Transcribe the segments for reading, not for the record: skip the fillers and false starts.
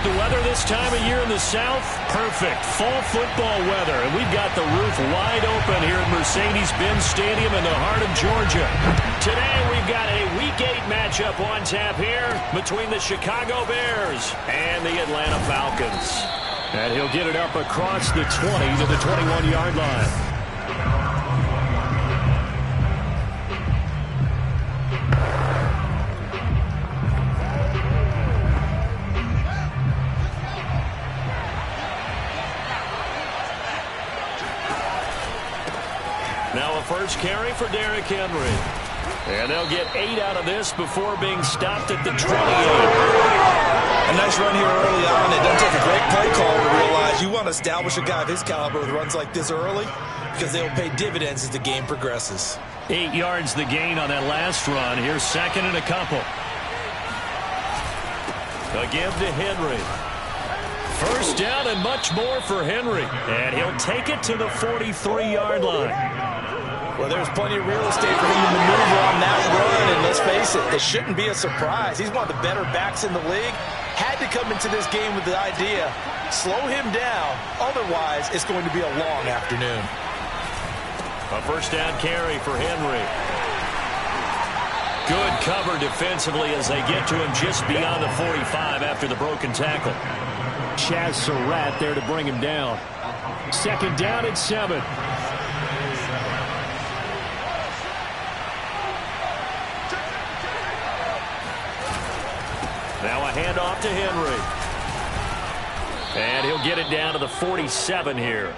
the weather this time of year in the South? Perfect. Fall football weather. And we've got the roof wide open here at Mercedes-Benz Stadium in the heart of Georgia. Today we've got a Week 8 matchup on tap here between the Chicago Bears and the Atlanta Falcons. And he'll get it up across the 20 to the 21-yard line. Now a first carry for Derrick Henry. And they'll get 8 out of this before being stopped at the 28. A nice run here early on. It doesn't take a great play call to realize you want to establish a guy of his caliber with runs like this early because they'll pay dividends as the game progresses. 8 yards the gain on that last run. Here's second and a couple. A give to Henry. First down and much more for Henry. And he'll take it to the 43-yard line. Well, there's plenty of real estate for him to maneuver on that run, and let's face it, it shouldn't be a surprise. He's one of the better backs in the league. Had to come into this game with the idea, slow him down, otherwise it's going to be a long afternoon. A first down carry for Henry. Good cover defensively as they get to him just beyond the 45 after the broken tackle. Chaz Surratt there to bring him down. Second down and 7. Now a handoff to Henry. And he'll get it down to the 47 here.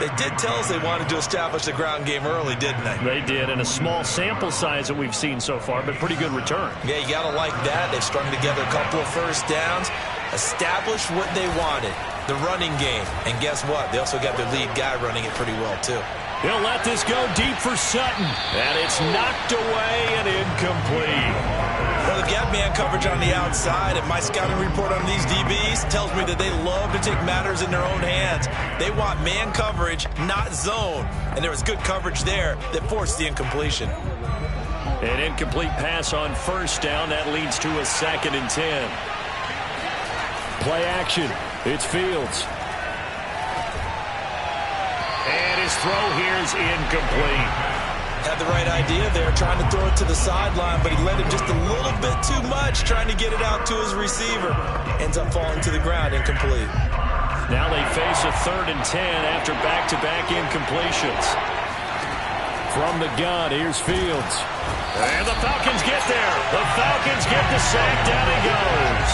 They did tell us they wanted to establish the ground game early, didn't they? They did, and a small sample size that we've seen so far, but pretty good return. Yeah, you got to like that. They've strung together a couple of first downs, established what they wanted, the running game. And guess what? They also got their lead guy running it pretty well, too. He'll let this go deep for Sutton. And it's knocked away and incomplete. Well, they've got man coverage on the outside, and my scouting report on these DBs tells me that they love to take matters in their own hands. They want man coverage, not zone. And there was good coverage there that forced the incompletion. An incomplete pass on first down. That leads to a 2nd and 10. Play action. It's Fields. And his throw here is incomplete. Had the right idea there, trying to throw it to the sideline, but he let him just a little bit too much, trying to get it out to his receiver. Ends up falling to the ground, incomplete. Now they face a 3rd and 10 after back-to-back incompletions. From the gun, here's Fields. And the Falcons get there. The Falcons get the sack. Down he goes.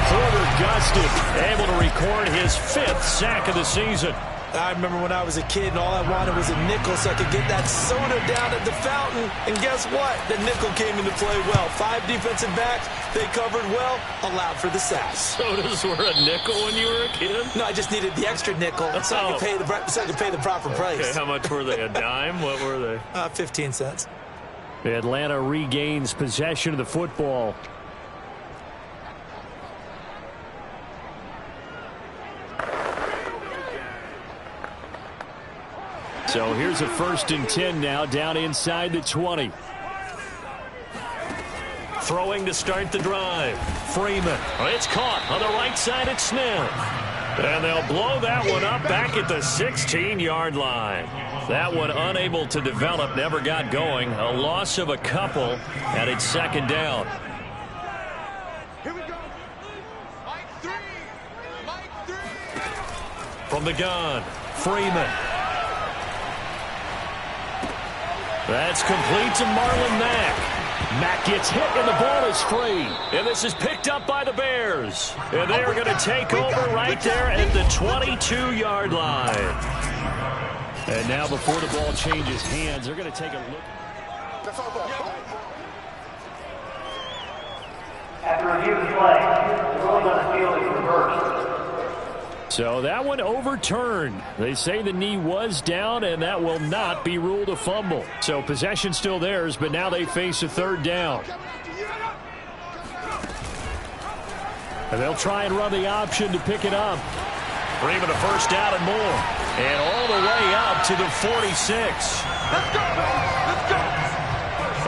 Porter Gustin able to record his 5th sack of the season. I remember when I was a kid and all I wanted was a nickel so I could get that soda down at the fountain. And guess what? The nickel came into play well. 5 defensive backs, they covered well, allowed for the sack. Sodas were a nickel when you were a kid? No, I just needed the extra nickel so I could pay the proper price. Okay, how much were they? A dime? What were they? 15 cents. Atlanta regains possession of the football. So here's a 1st and 10 now, down inside the 20. Throwing to start the drive. Freeman. It's caught on the right side at Smith. And they'll blow that one up back at the 16-yard line. That one unable to develop, never got going. A loss of a couple, and it's 2nd down. Here we go. Mike 3. Mike 3. From the gun, Freeman. That's complete to Marlon Mack. Mack gets hit and the ball is free. And this is picked up by the Bears. And they are going to take over right there at the 22-yard line. And now before the ball changes hands, they're going to take a look. After review of the play, the ruling on the field is reversed. So that one overturned. They say the knee was down, and that will not be ruled a fumble. So possession still theirs, but now they face a 3rd down. And they'll try and run the option to pick it up. Freeman a first down and more. And all the way up to the 46. Let's go, baby. Let's go.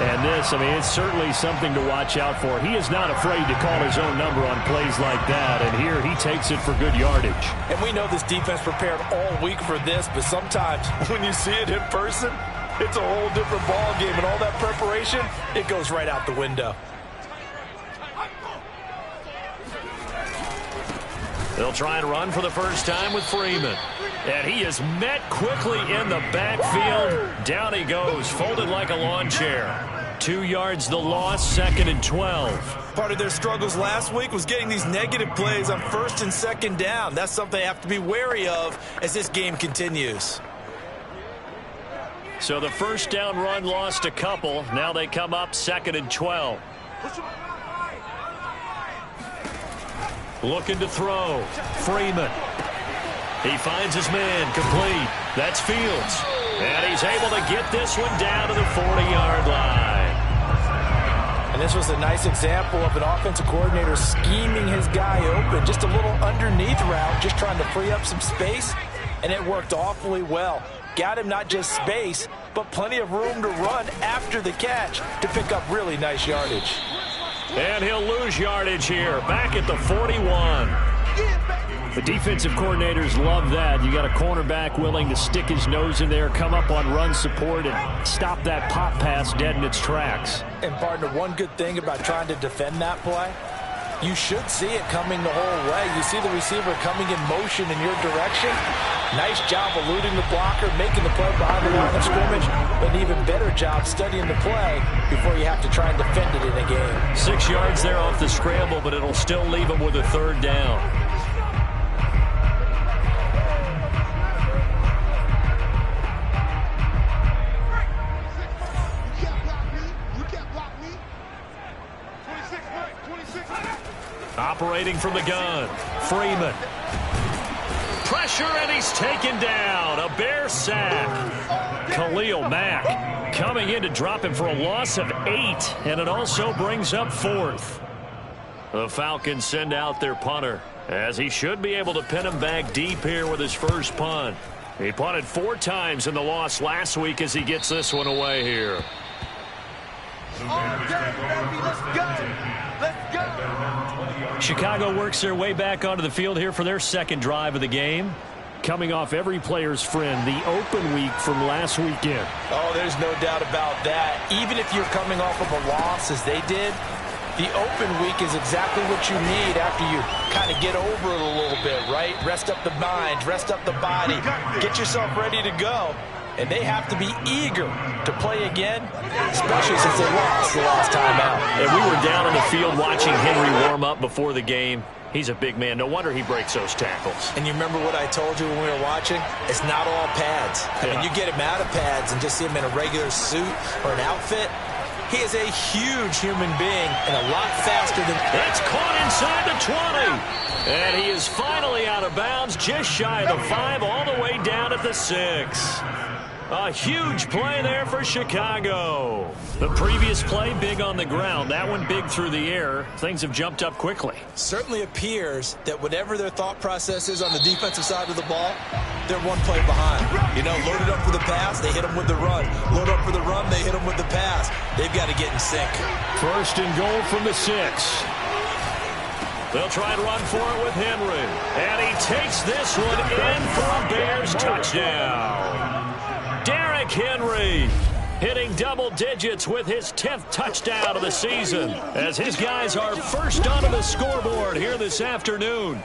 And this, I mean, it's certainly something to watch out for. He is not afraid to call his own number on plays like that, and here he takes it for good yardage. And we know this defense prepared all week for this, but sometimes when you see it in person, it's a whole different ball game, and all that preparation, it goes right out the window. They'll try and run for the first time with Freeman. And he is met quickly in the backfield. Down he goes, folded like a lawn chair. 2 yards the loss, 2nd and 12. Part of their struggles last week was getting these negative plays on 1st and 2nd down. That's something they have to be wary of as this game continues. So the first down run lost a couple. Now they come up 2nd and 12. Looking to throw. Freeman. He finds his man complete. That's Fields. And he's able to get this one down to the 40-yard line. And this was a nice example of an offensive coordinator scheming his guy open. Just a little underneath route, just trying to free up some space. And it worked awfully well. Got him not just space, but plenty of room to run after the catch to pick up really nice yardage. And he'll lose yardage here, back at the 41. The defensive coordinators love that. You got a cornerback willing to stick his nose in there, come up on run support, and stop that pop pass dead in its tracks. And, partner, one good thing about trying to defend that play, you should see it coming the whole way. You see the receiver coming in motion in your direction. Nice job eluding the blocker, making the play behind the line of scrimmage, but an even better job studying the play before you have to try and defend it in a game. 6 yards there off the scramble, but it'll still leave him with a 3rd down. Operating from the gun, Freeman. Pressure, and he's taken down. A Bear sack. Khalil Mack coming in to drop him for a loss of 8, and it also brings up 4th. The Falcons send out their punter, as he should be able to pin him back deep here with his first punt. He punted 4 times in the loss last week as he gets this one away here. Chicago works their way back onto the field here for their 2nd drive of the game. Coming off every player's friend, the open week from last weekend. Oh, there's no doubt about that. Even if you're coming off of a loss as they did, the open week is exactly what you need after you kind of get over it a little bit, right? Rest up the mind, rest up the body, get yourself ready to go. And they have to be eager to play again, especially since they lost the last time out. And we were down on the field watching Henry warm up before the game. He's a big man. No wonder he breaks those tackles. And you remember what I told you when we were watching? It's not all pads. I mean, you get him out of pads and just see him in a regular suit or an outfit. He is a huge human being and a lot faster than... It's caught inside the 20. And he is finally out of bounds, just shy of the 5, all the way down at the 6. A huge play there for Chicago. The previous play, big on the ground. That one big through the air. Things have jumped up quickly. Certainly appears that whatever their thought process is on the defensive side of the ball, they're one play behind. You know, loaded up for the pass, they hit them with the run. Load up for the run, they hit them with the pass. They've got to get in sync. 1st and goal from the 6. They'll try and run for it with Henry. And he takes this one in for a Bears touchdown. Derrick Henry hitting double digits with his 10th touchdown of the season as his guys are first onto the scoreboard here this afternoon.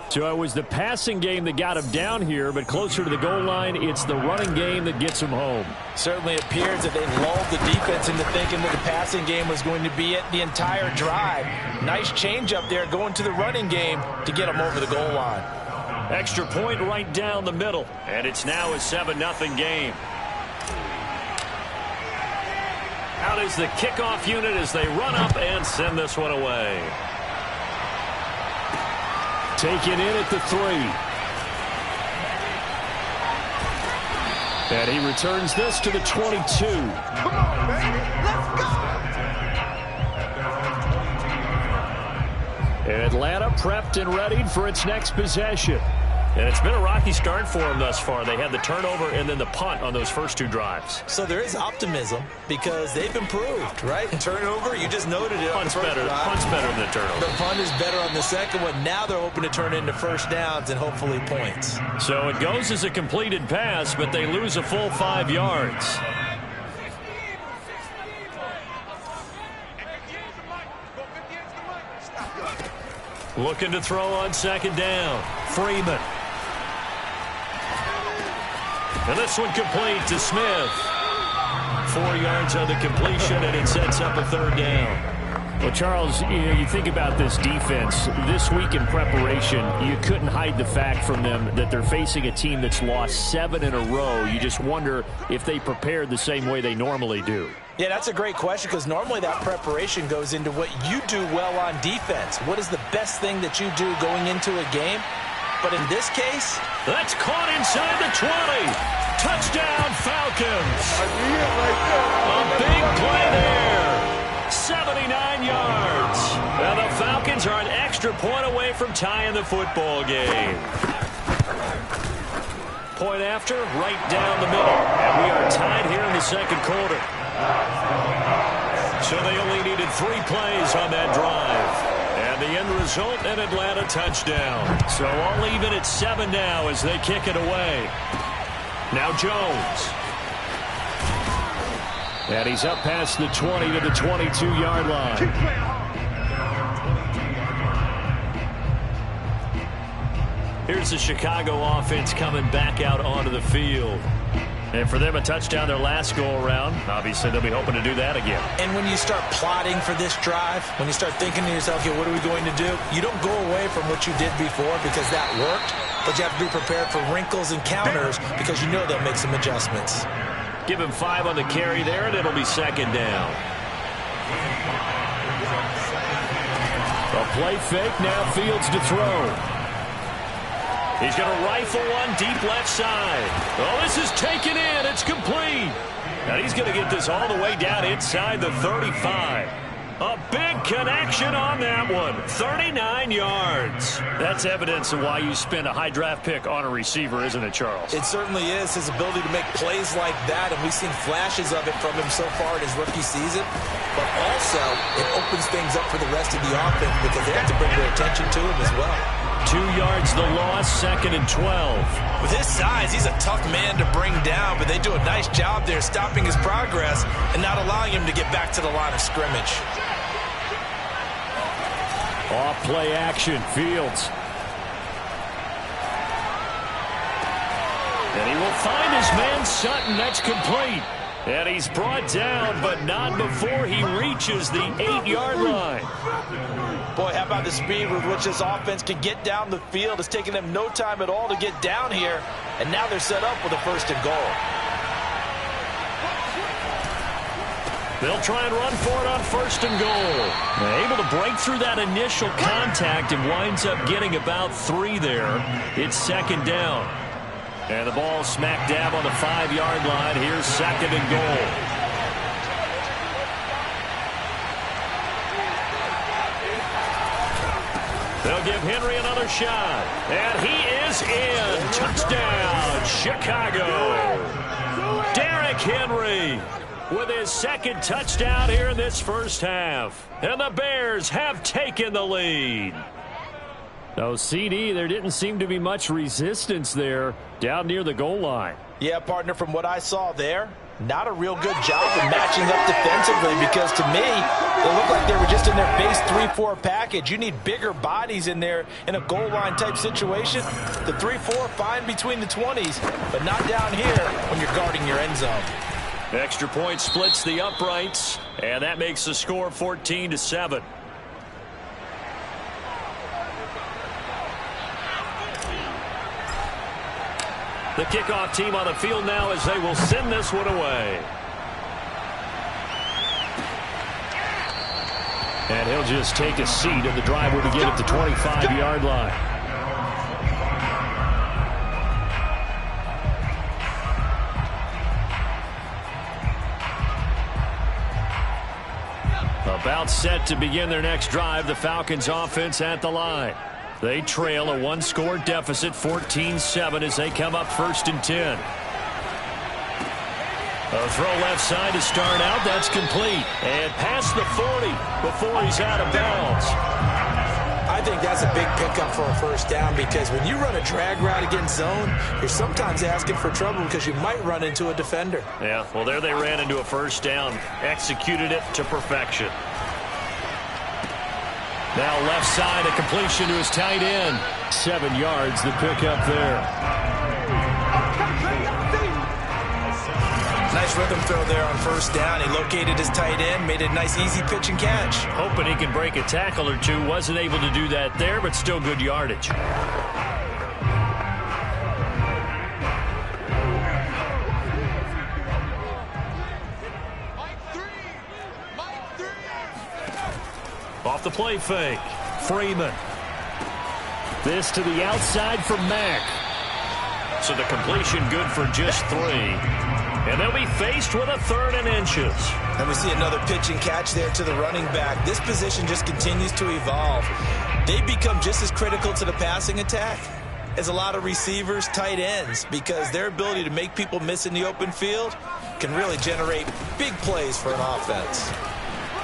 So it was the passing game that got him down here, but closer to the goal line, it's the running game that gets him home. Certainly appears that they lulled the defense into thinking that the passing game was going to be it the entire drive. Nice change up there going to the running game to get him over the goal line. Extra point right down the middle, and it's now a 7-0 game. Out is the kickoff unit as they run up and send this one away. Taken in at the 3. And he returns this to the 22. Come on, baby. Let's go. Atlanta prepped and readied for its next possession. And it's been a rocky start for them thus far. They had the turnover and then the punt on those first 2 drives. So there is optimism because they've improved, right? Turnover, you just noted it. Punt's better than the turnover. The punt is better on the second one. Now they're hoping to turn into first downs and hopefully points. So it goes as a completed pass, but they lose a full 5 yards. Looking to throw on second down. Freeman. And this one complete to Smith. 4 yards on the completion, and it sets up a third down. Well, Charles, you think about this defense. This week in preparation, you couldn't hide the fact from them that they're facing a team that's lost 7 in a row. You just wonder if they prepared the same way they normally do. Yeah, that's a great question because normally that preparation goes into what you do well on defense. What is the best thing that you do going into a game? But in this case, that's caught inside the 20. Touchdown, Falcons. A big play there. 79 yards. And the Falcons are an extra point away from tying the football game. Point after, right down the middle. And we are tied here in the second quarter. So they only needed 3 plays on that drive. And the end result, an Atlanta touchdown. So all even at 7 now as they kick it away. Now Jones. And he's up past the 20 to the 22-yard line. Here's the Chicago offense coming back out onto the field. And for them, a touchdown their last go-around. Obviously, they'll be hoping to do that again. And when you start plotting for this drive, when you start thinking to yourself, okay, what are we going to do? You don't go away from what you did before because that worked, but you have to be prepared for wrinkles and counters because you know they'll make some adjustments. Give him 5 on the carry there, and it'll be second down. A play fake, now Fields to throw. He's going to rifle one deep left side. Oh, this is taken in. It's complete. And he's going to get this all the way down inside the 35. A big connection on that one. 39 yards. That's evidence of why you spend a high draft pick on a receiver, isn't it, Charles? It certainly is. His ability to make plays like that, and we've seen flashes of it from him so far in his rookie season. But also, it opens things up for the rest of the offense because they have to bring their attention to him as well. 2 yards the loss, 2nd and 12. With his size, he's a tough man to bring down, but they do a nice job there stopping his progress and not allowing him to get back to the line of scrimmage. Off play action, Fields. And he will find his man Sutton. That's complete. And he's brought down, but not before he reaches the 8-yard line. Boy, how about the speed with which this offense can get down the field? It's taken them no time at all to get down here, and now they're set up with a 1st and goal. They'll try and run for it on 1st and goal. They're able to break through that initial contact and winds up getting about 3 there. It's 2nd down. And the ball smack dab on the 5-yard line. Here's 2nd and goal. They'll give Henry another shot. And he is in. Touchdown, Chicago. Derrick Henry with his 2nd touchdown here in this first half. And the Bears have taken the lead. Oh, CD, there didn't seem to be much resistance there down near the goal line. Yeah, partner, from what I saw there, not a real good job of matching up defensively because to me, it looked like they were just in their base 3-4 package. You need bigger bodies in there in a goal line type situation. The 3-4 fine between the 20s, but not down here when you're guarding your end zone. Extra point splits the uprights, and that makes the score 14-7. The kickoff team on the field now as they will send this one away. And he'll just take a seat, and the drive will begin at the 25-yard line. About set to begin their next drive, the Falcons offense at the line. They trail a one-score deficit, 14-7, as they come up 1st and 10. A throw left side to start out. That's complete. And past the 40 before he's out of bounds. I think that's a big pickup for a first down, because when you run a drag route against zone, you're sometimes asking for trouble because you might run into a defender. Yeah, well, there they ran into a first down. Executed it to perfection. Now left side, a completion to his tight end. 7 yards, the pickup there. Nice rhythm throw there on first down. He located his tight end, made a nice easy pitch and catch. Hoping he can break a tackle or two. Wasn't able to do that there, but still good yardage. Off the play fake. Freeman. This to the outside for Mack. So the completion good for just 3. And they'll be faced with a 3rd and inches. And we see another pitch and catch there to the running back. This position just continues to evolve. They become just as critical to the passing attack as a lot of receivers, tight ends, because their ability to make people miss in the open field can really generate big plays for an offense.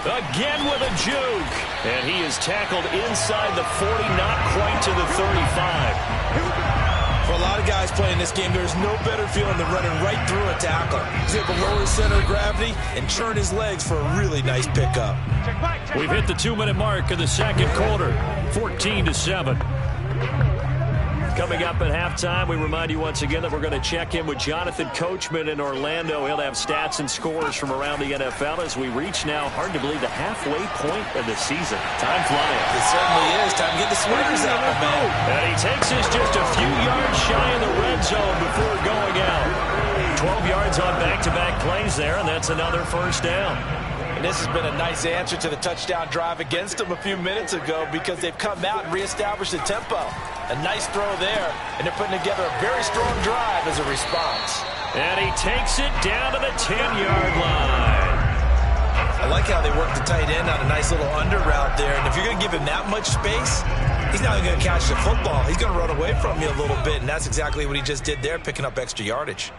Again with a juke. And he is tackled inside the 40, not quite to the 35. For a lot of guys playing this game, there's no better feeling than running right through a tackle. He's able to lower his center of gravity and churn his legs for a really nice pickup. We've hit the 2-minute mark in the second quarter, 14-7. Coming up at halftime, we remind you once again that we're going to check in with Jonathan Coachman in Orlando. He'll have stats and scores from around the NFL as we reach now, hard to believe, the halfway point of the season. Time flying. It certainly is. Time to get the sweaters out, my man. And he takes us just a few yards shy in the red zone before going out. 12 yards on back-to-back plays there, and that's another first down. And this has been a nice answer to the touchdown drive against them a few minutes ago, because they've come out and reestablished the tempo. A nice throw there, and they're putting together a very strong drive as a response. And he takes it down to the 10-yard line. I like how they work the tight end on a nice little under route there, and if you're going to give him that much space, he's not going to catch the football. He's going to run away from you a little bit, and that's exactly what he just did there, picking up extra yardage.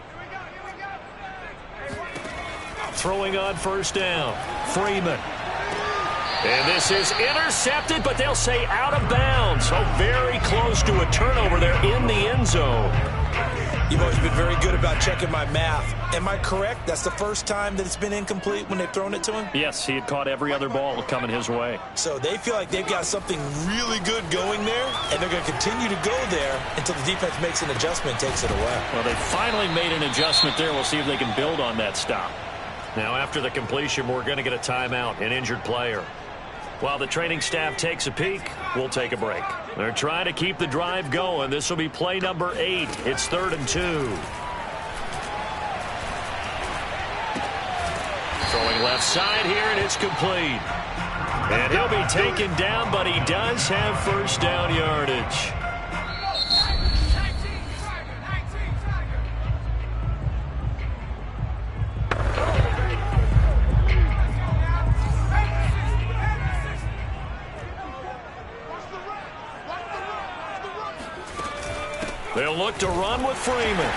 Throwing on first down, Freeman. And this is intercepted, but they'll say out of bounds. So very close to a turnover there in the end zone. You've always been very good about checking my math. Am I correct? That's the first time that it's been incomplete when they've thrown it to him? Yes, he had caught every other ball coming his way. So they feel like they've got something really good going there, and they're going to continue to go there until the defense makes an adjustment and takes it away. Well, they finally made an adjustment there. We'll see if they can build on that stop. Now, after the completion, we're going to get a timeout, an injured player. While the training staff takes a peek, we'll take a break. They're trying to keep the drive going. This will be play number 8. It's 3rd and 2. Throwing left side here, and it's complete. And he'll be taken down, but he does have first down yardage. They'll look to run with Freeman.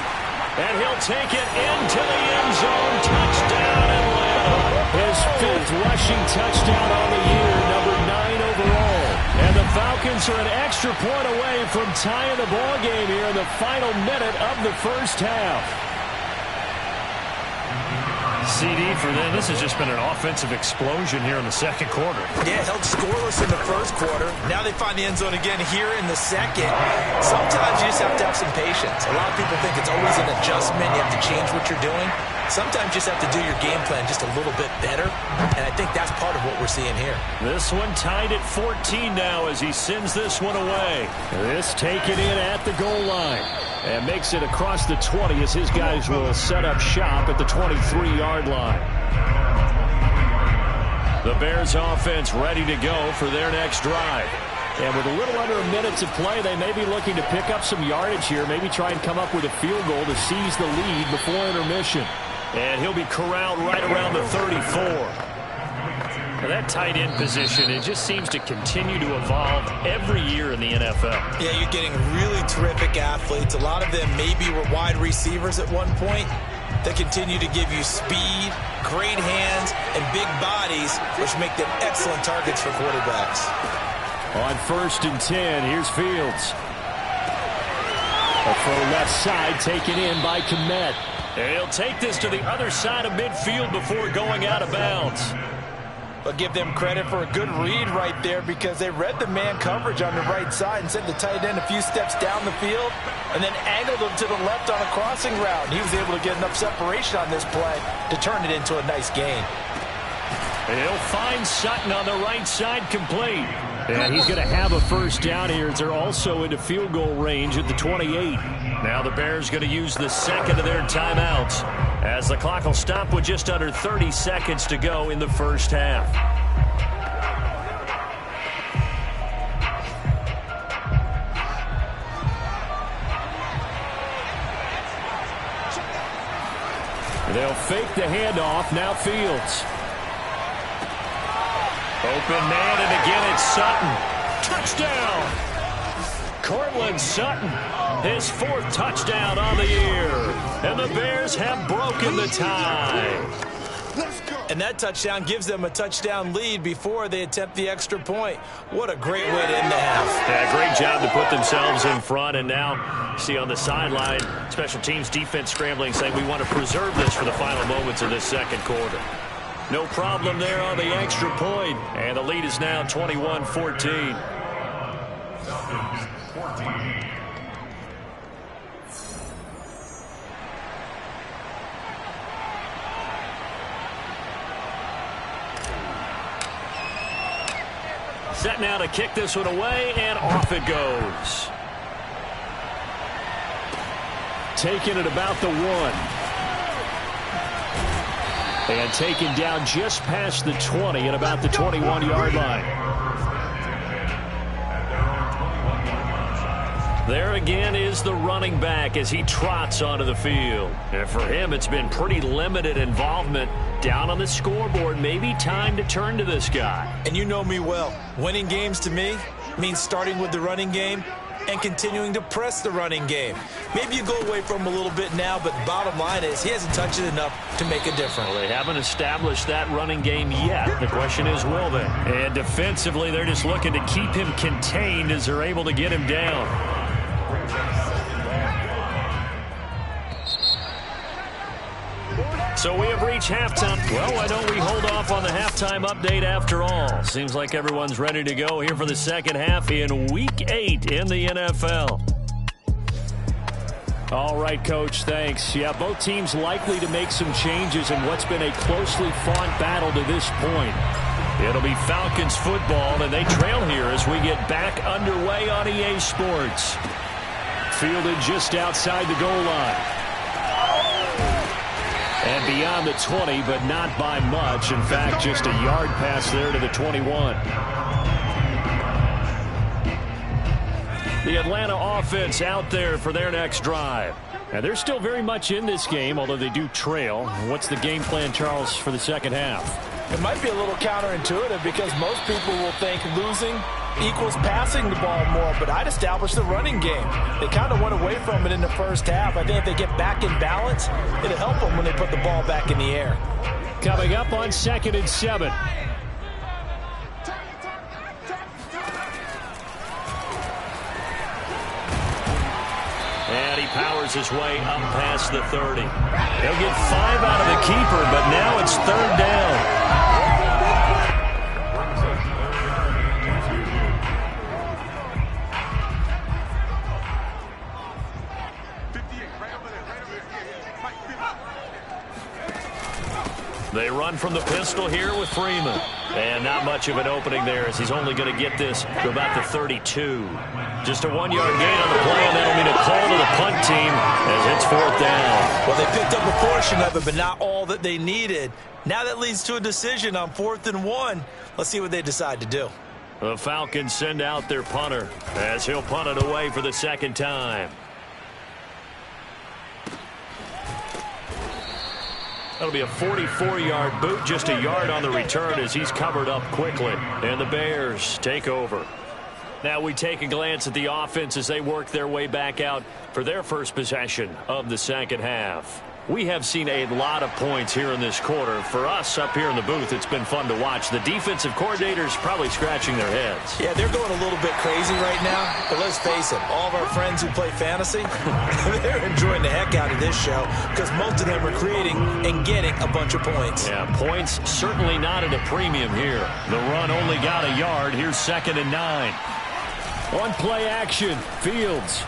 And he'll take it into the end zone. Touchdown, Atlanta. His 5th rushing touchdown on the year, number 9 overall. And the Falcons are an extra point away from tying the ball game here in the final minute of the first half. CD for them. This has just been an offensive explosion here in the second quarter. Yeah, held scoreless in the first quarter. Now they find the end zone again here in the second. Sometimes you just have to have some patience. A lot of people think it's always an adjustment. You have to change what you're doing. Sometimes you just have to do your game plan just a little bit better. And I think that's part of what we're seeing here. This one tied at 14 now as he sends this one away. This taken in at the goal line. And makes it across the 20 as his guys will set up shop at the 23-yard line. The Bears offense ready to go for their next drive. And with a little under a minute to play, they may be looking to pick up some yardage here, maybe try and come up with a field goal to seize the lead before intermission. And he'll be corralled right around the 34. Well, that tight end position, it just seems to continue to evolve every year in the NFL. Yeah, you're getting really terrific athletes. A lot of them maybe were wide receivers at one point. They continue to give you speed, great hands, and big bodies, which make them excellent targets for quarterbacks. On 1st and 10, here's Fields. A throw left side taken in by Kmet. And he'll take this to the other side of midfield before going out of bounds. But give them credit for a good read right there because they read the man coverage on the right side and sent the tight end a few steps down the field and then angled him to the left on a crossing route. And he was able to get enough separation on this play to turn it into a nice gain. And he'll find Sutton on the right side complete. And he's going to have a first down here as they're also into field goal range at the 28. Now the Bears going to use the second of their timeouts as the clock will stop with just under 30 seconds to go in the first half. They'll fake the handoff. Now Fields. Open man, and again it's Sutton. Touchdown! Cortland Sutton, his 4th touchdown on the year. And the Bears have broken the tie. And that touchdown gives them a touchdown lead before they attempt the extra point. What a great way to end the half. Yeah, great job to put themselves in front. And now, see on the sideline, special teams defense scrambling, saying we want to preserve this for the final moments of this second quarter. No problem there on the extra point. And the lead is now 21-14. Set now to kick this one away, and off it goes. Taking it about the 1. And taken down just past the 20 at about the 21-yard line. There again is the running back as he trots onto the field. And for him, it's been pretty limited involvement down on the scoreboard. Maybe time to turn to this guy. And you know me well. Winning games to me means starting with the running game and continuing to press the running game. Maybe you go away from him a little bit now, but the bottom line is he hasn't touched it enough to make a difference. Well, they haven't established that running game yet. The question is, will they? And defensively, they're just looking to keep him contained as they're able to get him down. So we have reached halftime. Well, why don't we hold off on the halftime update after all? Seems like everyone's ready to go here for the second half in Week 8 in the NFL. All right, Coach, thanks. Yeah, both teams likely to make some changes in what's been a closely fought battle to this point. It'll be Falcons football, and they trail here as we get back underway on EA Sports. Fielded just outside the goal line. And beyond the 20, but not by much. In fact, just a yard pass there to the 21. The Atlanta offense out there for their next drive. And they're still very much in this game, although they do trail. What's the game plan, Charles, for the second half? It might be a little counterintuitive because most people will think losing equals passing the ball more, but I'd establish the running game. They kind of went away from it in the first half. I think if they get back in balance, it'll help them when they put the ball back in the air. Coming up on 2nd and 7. And he powers his way up past the 30. He'll get 5 out of the keeper, but now it's 3rd down. They run from the pistol here with Freeman. And not much of an opening there as he's only going to get this to about the 32. Just a 1-yard gain on the play, and that'll mean a call to the punt team as it's 4th down. Well, they picked up a portion of it, but not all that they needed. Now that leads to a decision on 4th and 1. Let's see what they decide to do. The Falcons send out their punter as he'll punt it away for the second time. That'll be a 44-yard boot, just a yard on the return as he's covered up quickly. And the Bears take over. Now we take a glance at the offense as they work their way back out for their first possession of the second half. We have seen a lot of points here in this quarter. For us up here in the booth, it's been fun to watch. The defensive coordinators probably scratching their heads. Yeah, they're going a little bit crazy right now. But let's face it, all of our friends who play fantasy, they're enjoying the heck out of this show because most of them are creating and getting a bunch of points. Yeah, points certainly not at a premium here. The run only got a yard. Here's 2nd and 9. On play action, Fields.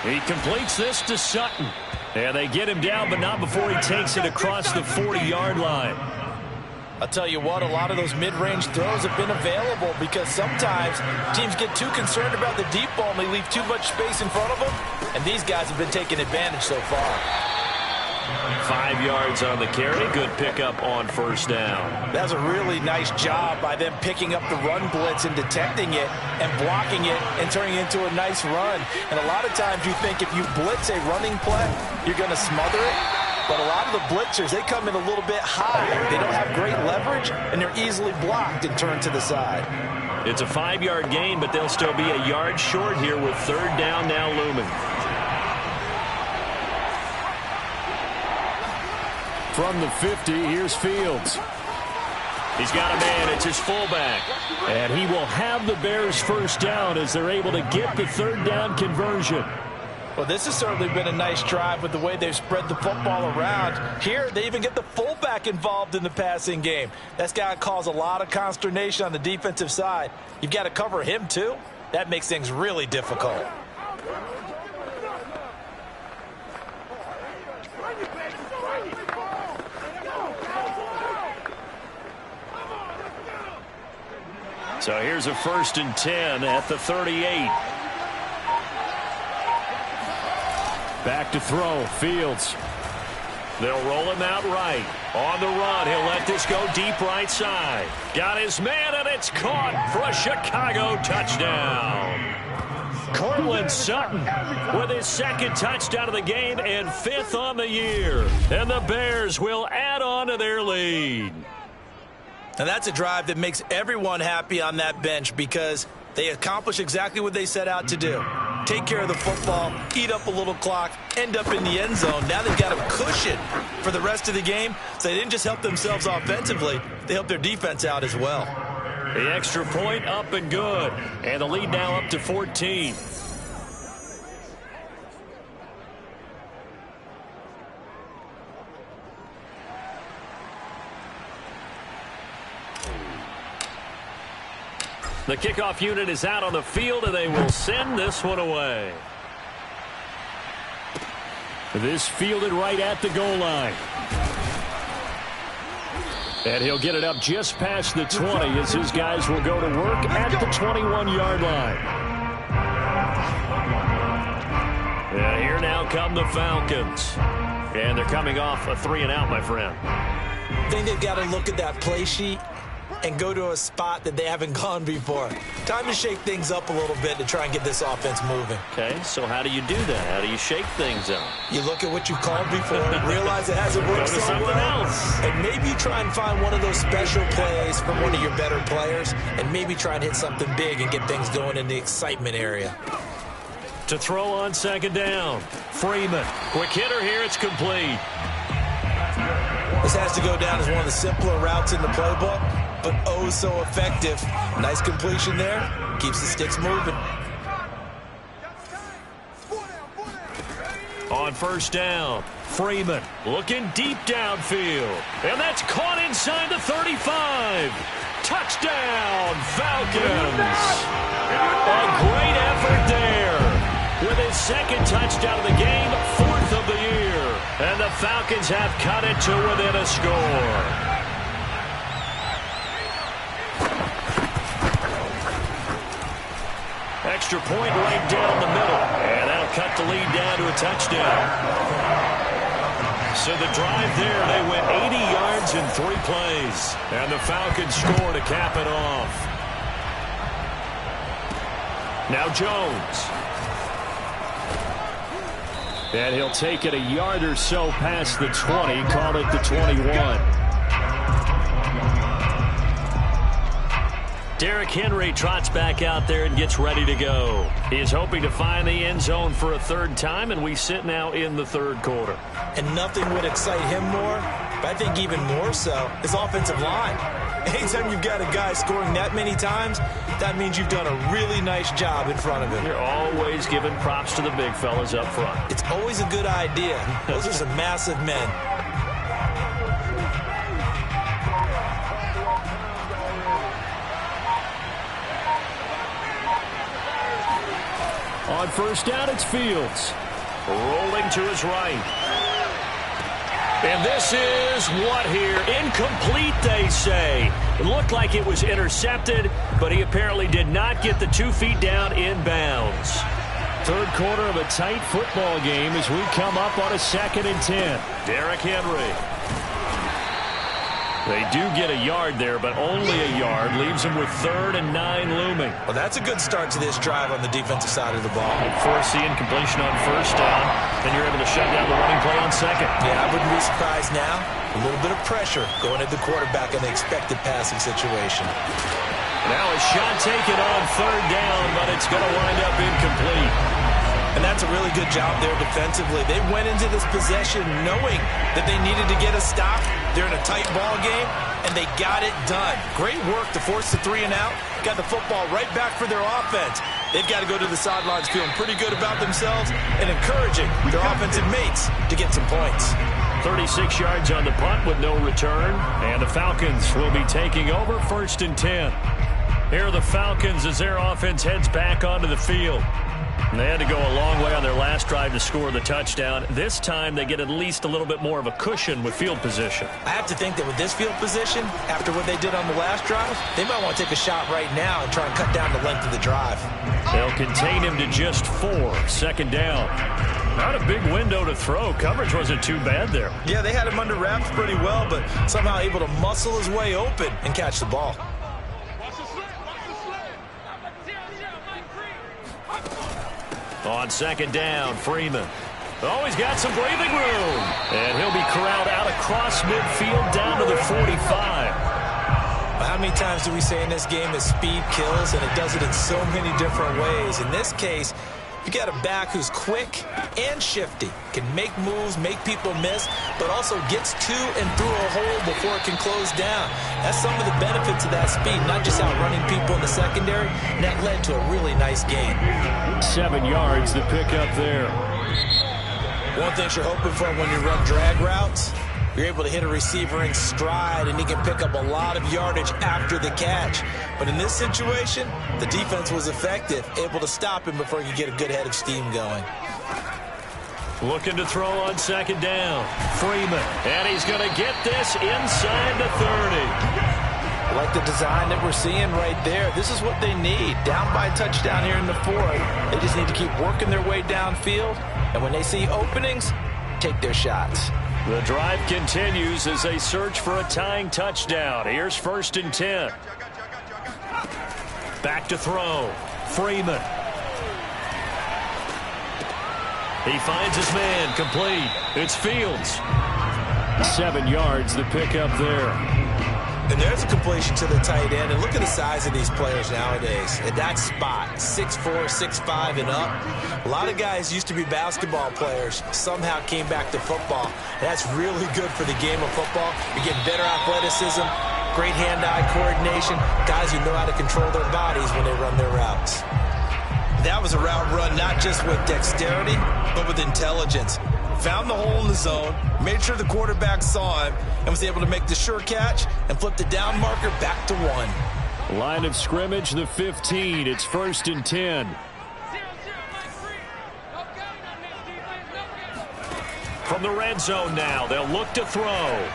He completes this to Sutton. And they get him down, but not before he takes it across the 40-yard line. I'll tell you what, a lot of those mid-range throws have been available because sometimes teams get too concerned about the deep ball and they leave too much space in front of them. And these guys have been taking advantage so far. 5 yards on the carry. Good pickup on first down. That's a really nice job by them picking up the run blitz and detecting it and blocking it and turning it into a nice run. And a lot of times you think if you blitz a running play, you're going to smother it. But a lot of the blitzers, they come in a little bit high. They don't have great leverage, and they're easily blocked and turned to the side. It's a 5-yard gain, but they'll still be a yard short here with 3rd down now looming. From the 50, here's Fields. He's got a man. It's his fullback. And he will have the Bears first down as they're able to get the 3rd down conversion. Well, this has certainly been a nice drive with the way they've spread the football around. Here, they even get the fullback involved in the passing game. That's got to cause a lot of consternation on the defensive side. You've got to cover him, too. That makes things really difficult. So here's a 1st and 10 at the 38. Back to throw, Fields. They'll roll him out right. On the run, he'll let this go deep right side. Got his man, and it's caught for a Chicago touchdown. Cortland Sutton with his 2nd touchdown of the game and 5th on the year. And the Bears will add on to their lead. And that's a drive that makes everyone happy on that bench because they accomplish exactly what they set out to do. Take care of the football, eat up a little clock, end up in the end zone. Now they've got a cushion for the rest of the game. So they didn't just help themselves offensively, they helped their defense out as well. The extra point up and good. And the lead now up to 14. The kickoff unit is out on the field, and they will send this one away. This fielded right at the goal line. And he'll get it up just past the 20 as his guys will go to work at the 21-yard line. And here now come the Falcons. And they're coming off a 3-and-out, my friend. I think they've got to look at that play sheet and go to a spot that they haven't gone before. Time to shake things up a little bit to try and get this offense moving. Okay, so how do you do that? How do you shake things up? You look at what you called before, realize it hasn't worked so well, and maybe you try and find one of those special plays from one of your better players, and maybe try and hit something big and get things going in the excitement area. To throw on 2nd down, Freeman. Quick hitter here, it's complete. This has to go down as one of the simpler routes in the playbook, but oh so effective. Nice completion there. Keeps the sticks moving. On 1st down, Freeman looking deep downfield. And that's caught inside the 35. Touchdown, Falcons. A great effort there. With his 2nd touchdown of the game, 4th of the year. And the Falcons have cut it to within a score. Extra point right down the middle. And that'll cut the lead down to a touchdown. So the drive there, they went 80 yards in 3 plays. And the Falcons score to cap it off. Now Jones. And he'll take it a yard or so past the 20, call it the 21. Derrick Henry trots back out there and gets ready to go. He is hoping to find the end zone for a third time, and we sit now in the third quarter. And nothing would excite him more, but I think even more so, his offensive line. Anytime you've got a guy scoring that many times, that means you've done a really nice job in front of him. You're always giving props to the big fellas up front. It's always a good idea. Those are some massive men. On first down, it's Fields. Rolling to his right. And this is what here? Incomplete, they say. It looked like it was intercepted, but he apparently did not get the 2 feet down in bounds. Third quarter of a tight football game as we come up on a 2nd and 10. Derrick Henry. They do get a yard there, but only a yard. Leaves them with 3rd and 9 looming. Well, that's a good start to this drive on the defensive side of the ball. Force the incompletion on first down, then you're able to shut down the running play on second. Yeah, I wouldn't be surprised now. A little bit of pressure going at the quarterback in the expected passing situation. Now a shot taken on 3rd down, but it's going to wind up incomplete. And that's a really good job there defensively. They went into this possession knowing that they needed to get a stop. They're in a tight ball game, and they got it done. Great work to force the 3 and out. Got the football right back for their offense. They've got to go to the sidelines feeling pretty good about themselves and encouraging their offensive mates to get some points. 36 yards on the punt with no return, and the Falcons will be taking over 1st and 10. Here are the Falcons as their offense heads back onto the field. And they had to go a long way on their last drive to score the touchdown. This time they get at least a little bit more of a cushion with field position. I have to think that with this field position, after what they did on the last drive, they might want to take a shot right now and try and cut down the length of the drive. They'll contain him to just 4. 2nd down. Not a big window to throw. Coverage wasn't too bad there. Yeah, they had him under wraps pretty well, but somehow able to muscle his way open and catch the ball. On 2nd down, Freeman. Oh, he's got some breathing room. And he'll be corralled out across midfield down to the 45. How many times do we say in this game that speed kills, and it does it in so many different ways? In this case, you got a back who's quick and shifty, can make moves, make people miss, but also gets to and through a hole before it can close down. That's some of the benefits of that speed, not just outrunning people in the secondary, and that led to a really nice game. 7 yards to pick up there. One thing you're hoping for when you run drag routes, you're able to hit a receiver in stride, and he can pick up a lot of yardage after the catch. But in this situation, the defense was effective, able to stop him before he could get a good head of steam going. Looking to throw on 2nd down. Freeman. And he's going to get this inside the 30. I like the design that we're seeing right there. This is what they need. Down by a touchdown here in the 4th. They just need to keep working their way downfield. And when they see openings, take their shots. The drive continues as they search for a tying touchdown. Here's 1st and 10. Back to throw. Freeman. He finds his man, complete. It's Fields. 7 yards to pick up there. And there's a completion to the tight end. And look at the size of these players nowadays. At that spot, 6'4", 6'5", and up. A lot of guys used to be basketball players, somehow came back to football. And that's really good for the game of football. You're getting better athleticism, great hand-eye coordination, guys who know how to control their bodies when they run their routes. That was a route run not just with dexterity, but with intelligence. Found the hole in the zone, made sure the quarterback saw him, and was able to make the sure catch and flip the down marker back to 1. Line of scrimmage, the 15. It's 1st and 10. From the red zone now, they'll look to throw.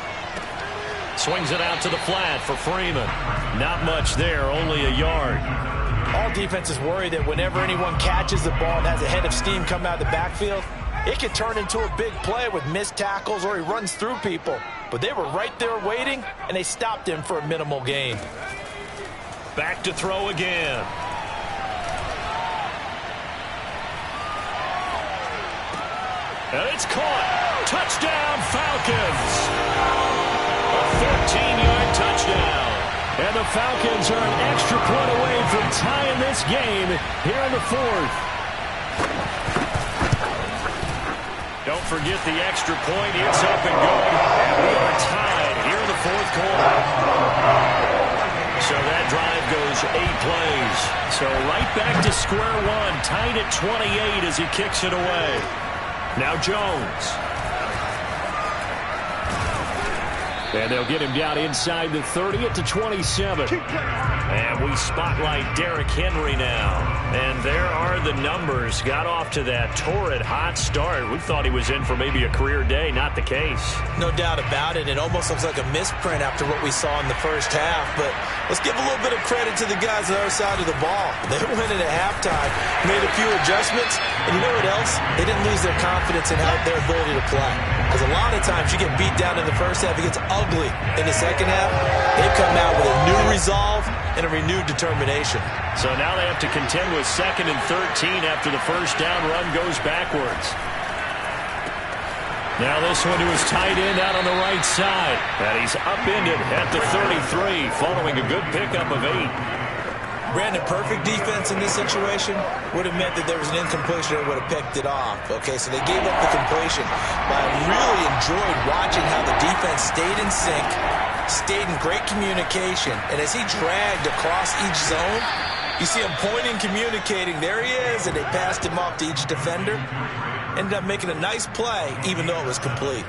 Swings it out to the flat for Freeman. Not much there, only a yard. All defenses worry that whenever anyone catches the ball and has a head of steam come out of the backfield, it can turn into a big play with missed tackles or he runs through people. But they were right there waiting, and they stopped him for a minimal gain. Back to throw again. And it's caught. Touchdown, Falcons. A 14-yard touchdown. And the Falcons are an extra point away from tying this game here in the fourth. Don't forget the extra point. It's up and good. And we are tied here in the fourth quarter. So that drive goes 8 plays. So right back to square one. Tied at 28 as he kicks it away. Now Jones. And they'll get him down inside the 30 at the 27. And we spotlight Derrick Henry now. And there are the numbers. Got off to that torrid hot start. We thought he was in for maybe a career day. Not the case. No doubt about it. It almost looks like a misprint after what we saw in the first half. But let's give a little bit of credit to the guys on the other side of the ball. They went in at halftime, made a few adjustments. And you know what else? They didn't lose their confidence in their ability to play. Because a lot of times you get beat down in the first half, it gets ugly in the second half. They come out with a new resolve and a renewed determination. So now they have to contend with 2nd and 13 after the first down run goes backwards. Now this one to his tight end out on the right side. And he's upended at the 33 following a good pickup of 8. Brandon, perfect defense in this situation would have meant that there was an incompletion and would have picked it off. Okay, so they gave up the completion. But I really enjoyed watching how the defense stayed in sync, stayed in great communication. And as he dragged across each zone, you see him pointing, communicating. There he is, and they passed him off to each defender. Ended up making a nice play, even though it was complete.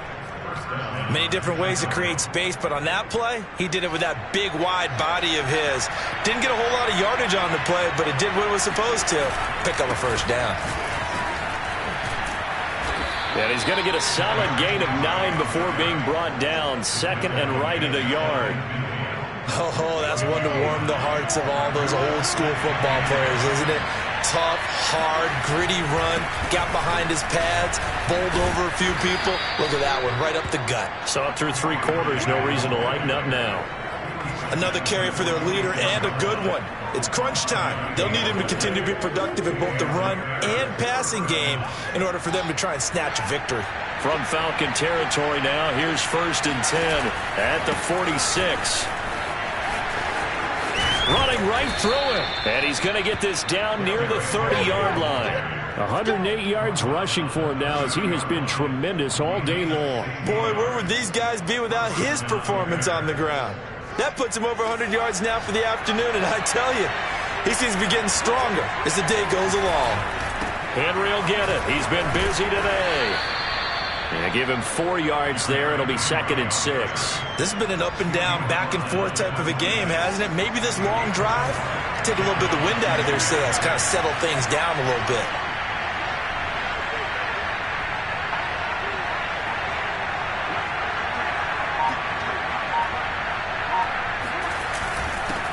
Many different ways to create space, but on that play, he did it with that big, wide body of his. Didn't get a whole lot of yardage on the play, but it did what it was supposed to. Pick up a first down. And he's going to get a solid gain of 9 before being brought down. 2nd and right at a yard. Oh, that's one to warm the hearts of all those old school football players, isn't it? Tough, hard, gritty run, got behind his pads, bowled over a few people. Look at that one, right up the gut. Saw it through 3 quarters, no reason to lighten up now. Another carry for their leader and a good one. It's crunch time. They'll need him to continue to be productive in both the run and passing game in order for them to try and snatch a victory. From Falcon territory now, here's 1st and 10 at the 46. Running right through him. And he's going to get this down near the 30-yard line. 108 yards rushing for him now as he has been tremendous all day long. Boy, where would these guys be without his performance on the ground? That puts him over 100 yards now for the afternoon, and I tell you, he seems to be getting stronger as the day goes along. Henry will get it. He's been busy today. And give him 4 yards there. It'll be 2nd and 6. This has been an up and down, back and forth type of a game, hasn't it? Maybe this long drive take a little bit of the wind out of their sails, kind of settle things down a little bit.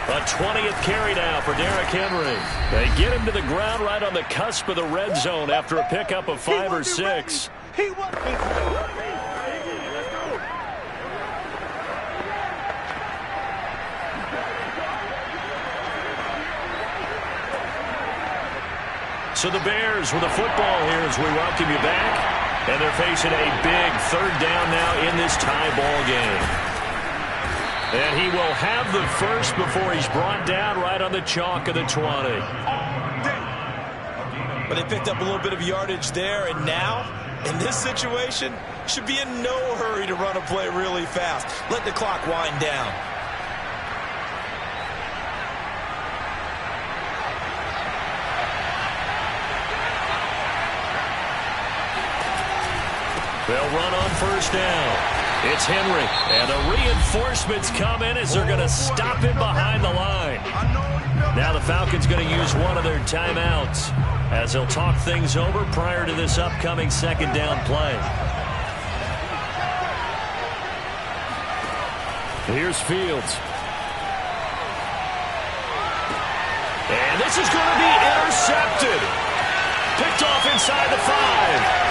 A 20th carry now for Derrick Henry. They get him to the ground right on the cusp of the red zone after a pickup of 5 or 6. He wasn't. So the Bears with a football here as we welcome you back. And they're facing a big 3rd down now in this tie ball game. And he will have the first before he's brought down right on the chalk of the 20. But they picked up a little bit of yardage there, and now, in this situation, should be in no hurry to run a play really fast. Let the clock wind down. They'll run on 1st down. It's Henry, and the reinforcements come in as they're going to stop him behind the line. Now the Falcons going to use one of their timeouts as they'll talk things over prior to this upcoming 2nd down play. Here's Fields. And this is going to be intercepted. Picked off inside the 5.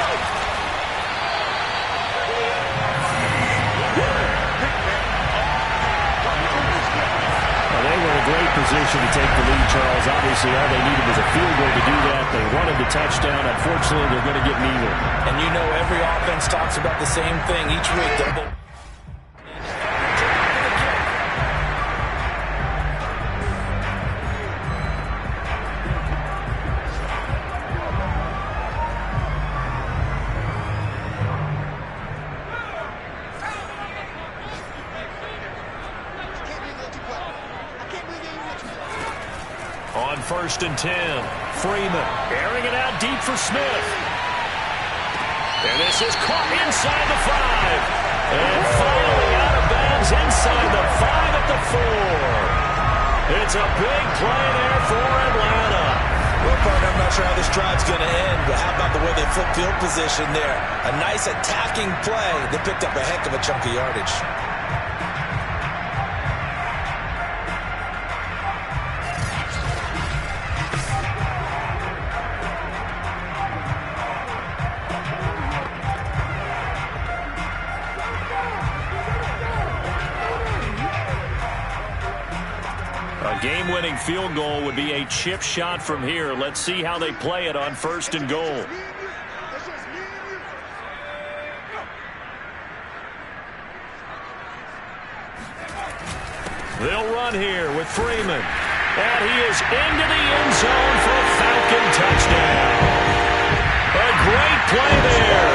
They were in a great position to take the lead, Charles. Obviously, all they needed was a field goal to do that. They wanted the touchdown. Unfortunately, they're going to get neither. And you know every offense talks about the same thing each week. On 1st and 10, Freeman airing it out deep for Smith. And this is caught inside the 5. And finally out of bounds inside the 5 at the 4. It's a big play there for Atlanta. Well, partner, I'm not sure how this drive's going to end, but how about the way they flip field position there? A nice attacking play. They picked up a heck of a chunk of yardage. A game-winning field goal would be a chip shot from here. Let's see how they play it on 1st and goal. They'll run here with Freeman. And he is into the end zone for a Falcon touchdown. A great play there.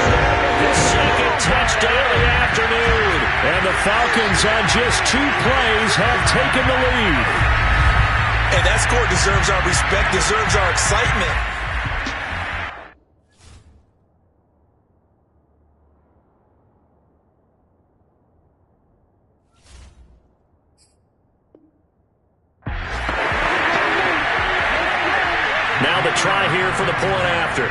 His second touchdown of the afternoon. And the Falcons on just 2 plays have taken the lead. And that score deserves our respect, deserves our excitement. Now the try here for the point after.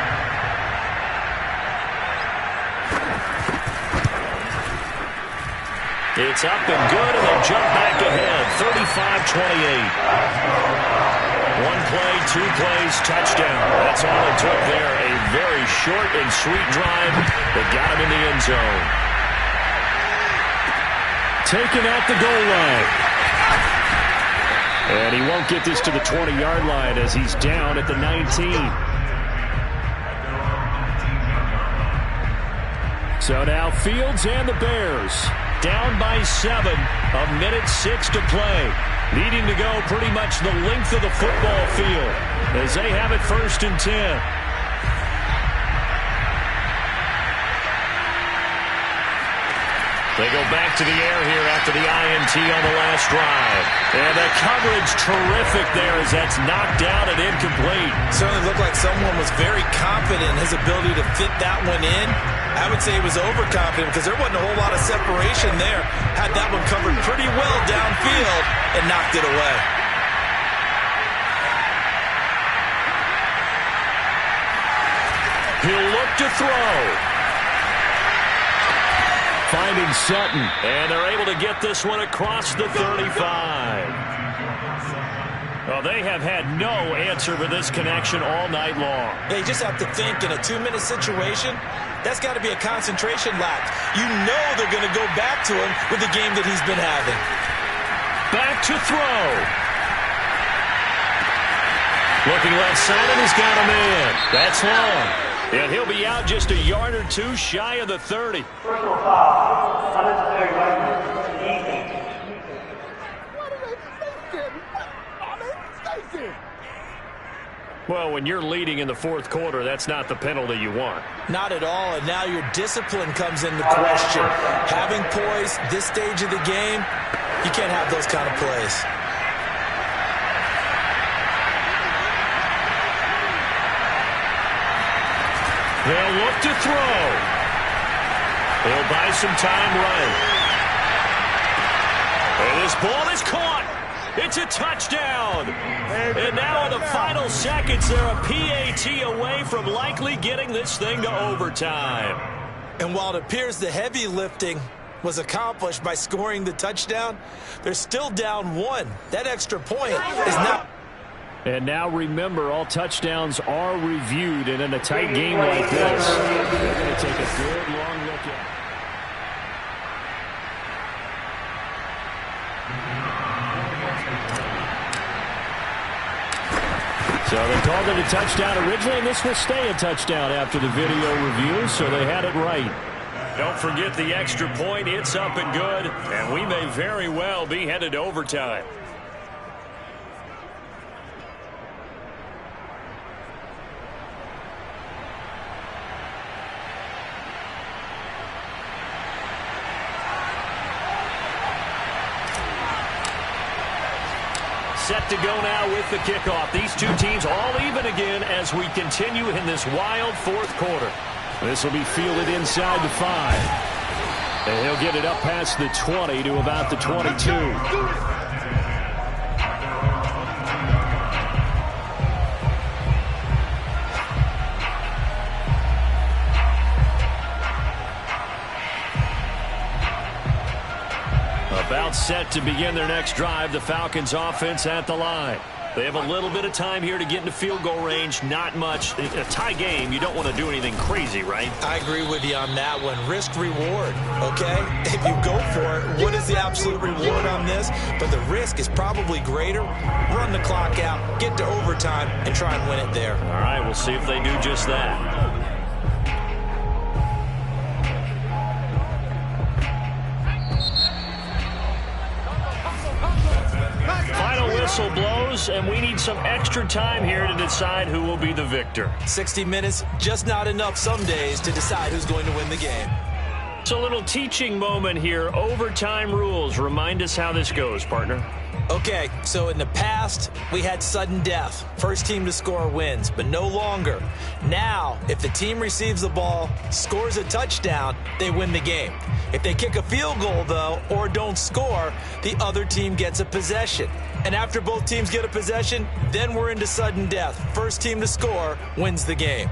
It's up and good, and they jump back ahead, 35-28. 1 play, 2 plays, touchdown. That's all it took there. A very short and sweet drive that got him in the end zone. Taken at the goal line. And he won't get this to the 20-yard line as he's down at the 19. So now Fields and the Bears down by 7, 1:06 to play. Needing to go pretty much the length of the football field as they have it 1st and 10. They go back to the air here after the INT on the last drive. And the coverage terrific there as that's knocked down and incomplete. Certainly looked like someone was very confident in his ability to fit that one in. I would say he was overconfident because there wasn't a whole lot of separation there. Had that one covered pretty well downfield and knocked it away. He'll look to throw. Finding Sutton, and they're able to get this one across the 35. Well, they have had no answer for this connection all night long. They just have to think in a 2-minute situation, that's got to be a concentration lapse. You know they're going to go back to him with the game that he's been having. Back to throw. Looking left side, and he's got him in. That's long. And he'll be out just a yard or 2 shy of the 30. Personal foul. Unnecessary roughness. Well, when you're leading in the 4th quarter, that's not the penalty you want. Not at all, and now your discipline comes into question. Having poise this stage of the game, you can't have those kind of plays. They'll look to throw. He'll buy some time right. And this ball is caught. It's a touchdown. And now in the final seconds, they're a PAT away from likely getting this thing to overtime. And while it appears the heavy lifting was accomplished by scoring the touchdown, they're still down 1. That extra point is not... And now remember, all touchdowns are reviewed, and in a tight game like this, they're going to take a good long look at it. So they called it a touchdown originally, and this will stay a touchdown after the video review, so they had it right. Don't forget the extra point. It's up and good, and we may very well be headed to overtime. Set to go now with the kickoff. These two teams all even again as we continue in this wild fourth quarter. This will be fielded inside the 5. And he'll get it up past the 20 to about the 22. About set to begin their next drive. The Falcons offense at the line. They have a little bit of time here to get into field goal range. Not much. A tie game, you don't want to do anything crazy, right? I agree with you on that one. Risk reward, okay? If you go for it, what is the absolute reward on this? But the risk is probably greater. Run the clock out, get to overtime, and try and win it there. All right, we'll see if they do just that. Whistle blows, and we need some extra time here to decide who will be the victor. 60 minutes, just not enough some days to decide who's going to win the game. So a little teaching moment here. Overtime rules. Remind us how this goes, partner. Okay, so in the past, we had sudden death. First team to score wins, but no longer. Now, if the team receives the ball, scores a touchdown, they win the game. If they kick a field goal, though, or don't score, the other team gets a possession. And after both teams get a possession, then we're into sudden death. First team to score wins the game.